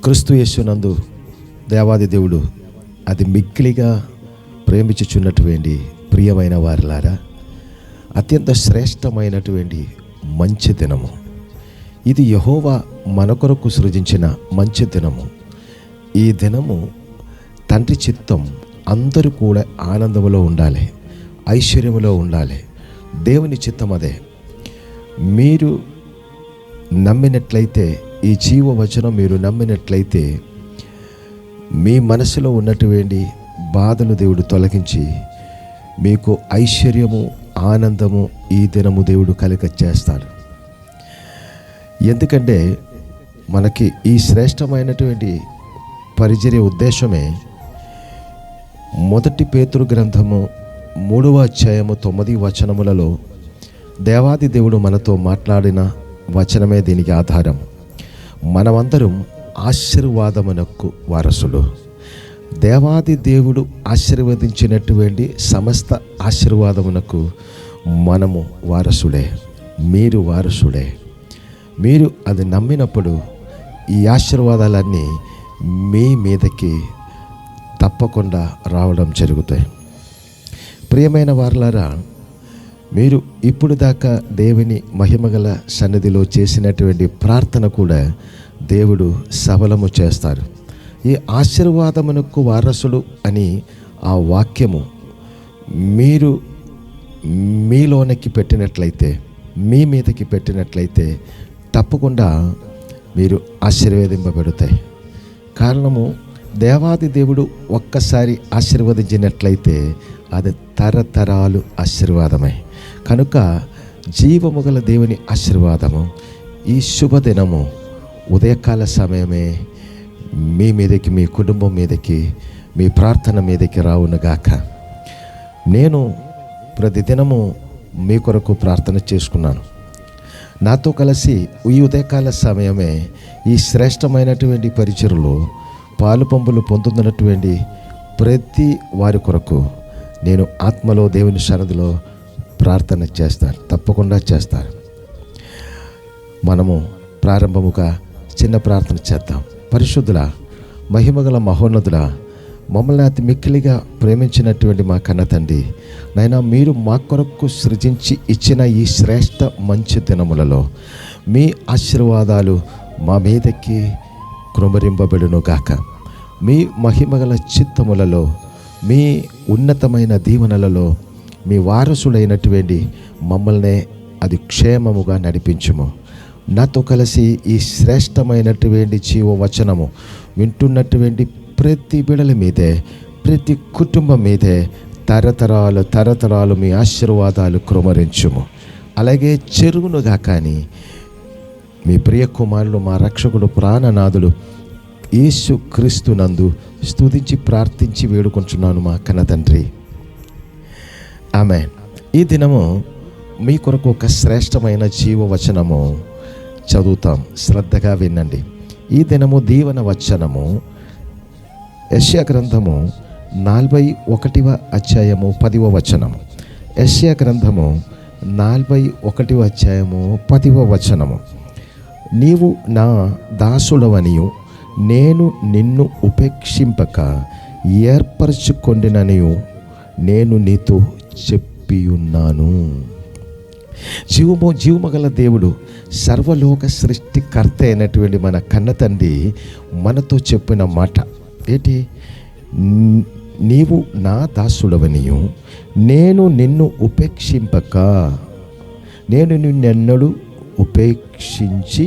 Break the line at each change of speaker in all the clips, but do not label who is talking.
క్రీస్తు యేసునందు దేవాది దేవుడు అది మిక్కిలిగా ప్రేమించుచున్నటువంటి ప్రియమైన వారిలారా, అత్యంత శ్రేష్టమైనటువంటి మంచి దినము ఇది. యెహోవా మన కొరకు సృజించిన మంచి దినము. ఈ దినము తండ్రి చిత్తం అందరూ కూడా ఆనందములో ఉండాలి, ఐశ్వర్యములో ఉండాలి. దేవుని చిత్తం అదే. మీరు నమ్మినట్లయితే, ఈ జీవవచనం మీరు నమ్మినట్లయితే, మీ మనసులో ఉన్నటువంటి బాధలు దేవుడు తొలగించి మీకు ఐశ్వర్యము, ఆనందము ఈ దినము దేవుడు కలిగచేస్తాడు. ఎందుకంటే మనకి ఈ శ్రేష్టమైనటువంటి పరిచర్య ఉద్దేశమే మొదటి పేతురు గ్రంథము 3వ అధ్యాయము 9 వచనములలో దేవాది దేవుడు మనతో మాట్లాడిన వచనమే దీనికి ఆధారం. మనమందరం ఆశీర్వాదమునకు వారసులు. దేవాది దేవుడు ఆశీర్వదించినటువంటి సమస్త ఆశీర్వాదమునకు మనము వారసుడే, మీరు వారసుడే. మీరు అది నమ్మినప్పుడు ఈ ఆశీర్వాదాలన్నీ మీ మీదకి తప్పకుండా రావడం జరుగుతాయి. ప్రియమైన వారలారా, మీరు ఇప్పుడు దాకా దేవుని మహిమగల సన్నిధిలో చేసినటువంటి ప్రార్థన కూడా దేవుడు సఫలము చేస్తారు. ఈ ఆశీర్వాదమునకు వారసుడు అని ఆ వాక్యము మీరు మీలోనికి పెట్టినట్లయితే, మీ మీదకి పెట్టినట్లయితే తప్పకుండా మీరు ఆశీర్వదింపబడతాయి. కారణము, దేవాది దేవుడు ఒక్కసారి ఆశీర్వదించినట్లయితే అది తరతరాలు ఆశీర్వాదమే. కనుక జీవము గల దేవుని ఆశీర్వాదము ఈ శుభదినము ఉదయకాల సమయమే మీ మీదకి, మీ కుటుంబం మీదకి, మీ ప్రార్థన మీదకి రావునుగాక. నేను ప్రతిదినము మీ కొరకు ప్రార్థన చేసుకున్నాను. నాతో కలిసి ఈ ఉదయకాల సమయమే ఈ శ్రేష్టమైనటువంటి పరిచర్యలో పాలు పంపులు పొందుతున్నటువంటి ప్రతి వారి కొరకు నేను ఆత్మలో దేవుని సన్నిధిలో ప్రార్థన చేస్తాను, తప్పకుండా చేస్తాను. మనము ప్రారంభముగా చిన్న ప్రార్థన చేద్దాం. పరిశుద్ధుల, మహిమగల మహోన్నతుల, మమ్మల్ని అతి మిక్కిలిగా ప్రేమించినటువంటి మా కన్న తండ్రి, నైనా మీరు మా కొరకు సృజించి ఇచ్చిన ఈ శ్రేష్ట మంచి దినములలో మీ ఆశీర్వాదాలు మా మీదకి కృమరింపబడును గాక. మీ మహిమగల చిత్తములలో, మీ ఉన్నతమైన దీవెనలలో మీ వారసుడైనటువంటి మమ్మల్ని అది క్షేమముగా నడిపించుము. నాతో కలిసి ఈ శ్రేష్టమైనటువంటి జీవవచనము వింటున్నటువంటి ప్రతి బిడల మీదే, ప్రతి కుటుంబం మీదే తరతరాలు తరతరాలు మీ ఆశీర్వాదాలు కృమరించుము. అలాగే చెరువునుగా కానీ మీ ప్రియ కుమారుడు, మా రక్షకుడు, ప్రాణనాథుడు యేసు క్రీస్తు నందు స్తుతించి ప్రార్థించి వేడుకొంచున్నాను మా కన్న తండ్రి, ఆమేన్. ఈ దినము మీ కొరకు ఒక శ్రేష్టమైన జీవవచనము చదువుతాం, శ్రద్ధగా వినండి. ఈ దినము దీవెన వచనము యెషయా గ్రంథము 41వ అధ్యాయము 10వ వచనము. యెషయా గ్రంథము 41వ అధ్యాయము 10వ వచనము. నీవు నా దాసుడవనియు నేను నిన్ను ఉపేక్షింపక ఏర్పరచుకొండిననియు నేను నీతో చెప్పియున్నాను. జీవమగల దేవుడు, సర్వలోక సృష్టికర్త అయినటువంటి మన కన్న తండ్రి మనతో చెప్పిన మాట ఏంటి? నీవు నా దాసుడవనియు నేను నిన్ను ఉపేక్షింపక, నేను నిన్నెన్నడూ ఉపేక్షించి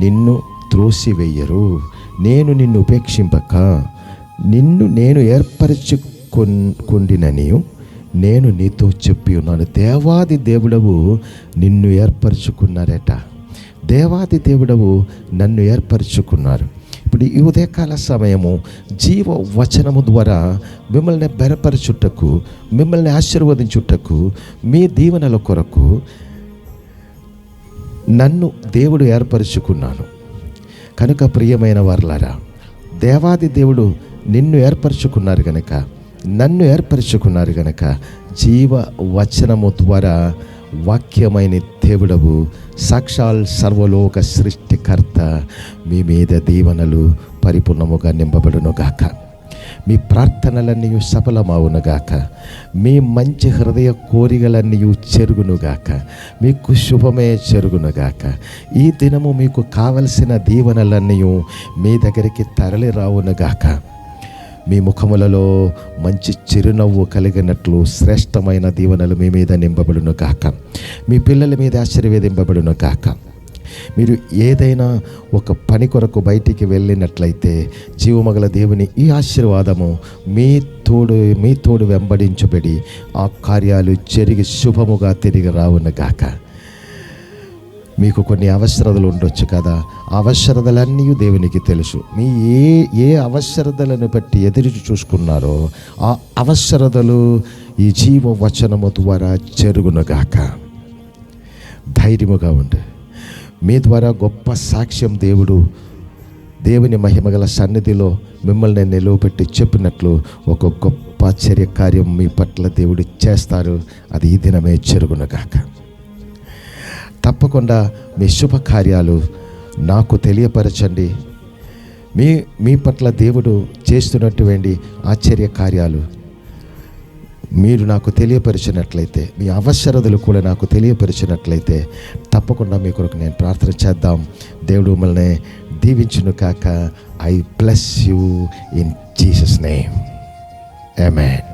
నిన్ను త్రోసివేయరు. నేను నిన్ను ఉపేక్షింపక నిన్ను నేను ఏర్పరచుకొండిననియు నేను నీతో చెప్పి ఉన్నాను. దేవాది దేవుడవు నిన్ను ఏర్పరచుకున్నారట. దేవాది దేవుడవు నన్ను ఏర్పరచుకున్నారు. ఇప్పుడు ఈ ఉదయకాల సమయము జీవ వచనము ద్వారా మిమ్మల్ని బలపరచుటకు, మిమ్మల్ని ఆశీర్వదించుటకు, మీ దీవెనల కొరకు నన్ను దేవుడు ఏర్పరచుకున్నాను. కనుక ప్రియమైన వారలారా, దేవాది దేవుడు నిన్ను ఏర్పరచుకున్నారు కనుక, నన్ను ఏర్పరచుకున్నారు కనుక జీవ వచనము ద్వారా వాక్యమైన దేవుడవు, సాక్షాల్ సర్వలోక సృష్టికర్త, మీ మీద దీవెనలు పరిపూర్ణముగా నింపబడునుగాక. మీ ప్రార్థనలన్నీ సఫలమవునుగాక. మీ మంచి హృదయ కోరికలన్నీ చెరుగునుగాక. మీకు శుభమే చెరుగునుగాక. ఈ దినము మీకు కావలసిన దీవెనలన్నీ మీ దగ్గరికి తరలి రావునుగాక. మీ ముఖములలో మంచి చిరునవ్వు కలిగినట్లు శ్రేష్టమైన దీవెనలు మీ మీద నింపబడునుగాక. మీ పిల్లల మీద ఆశీర్వదింపబడునుగాక. మీరు ఏదైనా ఒక పని కొరకు బయటికి వెళ్ళినట్లయితే జీవమగల దేవుని ఈ ఆశీర్వాదము మీ తోడు వెంబడించబడి ఆ కార్యాలు జరిగి శుభముగా తిరిగి రావునుగాక. మీకు కొన్ని అవసరతలు ఉండొచ్చు కదా, అవసరతలన్నీ దేవునికి తెలుసు. మీ ఏ అవసరతలను బట్టి ఎదురు చూసుకున్నారో ఆ అవసరతలు ఈ జీవ వచనము ద్వారా జరుగునుగాక. ధైర్యముగా ఉండు. మీ ద్వారా గొప్ప సాక్ష్యం దేవుని మహిమగల సన్నిధిలో మిమ్మల్ని నిలువబెట్టి చెప్పినట్లు ఒక గొప్ప ఆశ్చర్య కార్యం మీ పట్ల దేవుడు చేస్తారు. అది ఈ దినమే జరుగునుగాక. తప్పకుండా మీ శుభకార్యాలు నాకు తెలియపరచండి. మీ పట్ల దేవుడు చేస్తున్నటువంటి ఆశ్చర్య కార్యాలు మీరు నాకు తెలియపరిచినట్లయితే, మీ అవసరతలు కూడా నాకు తెలియపరిచినట్లయితే తప్పకుండా మీ కొరకు నేను ప్రార్థన చేద్దాం. దేవుడు మిమ్మల్ని దీవించును కాక. I bless you in Jesus name. Amen.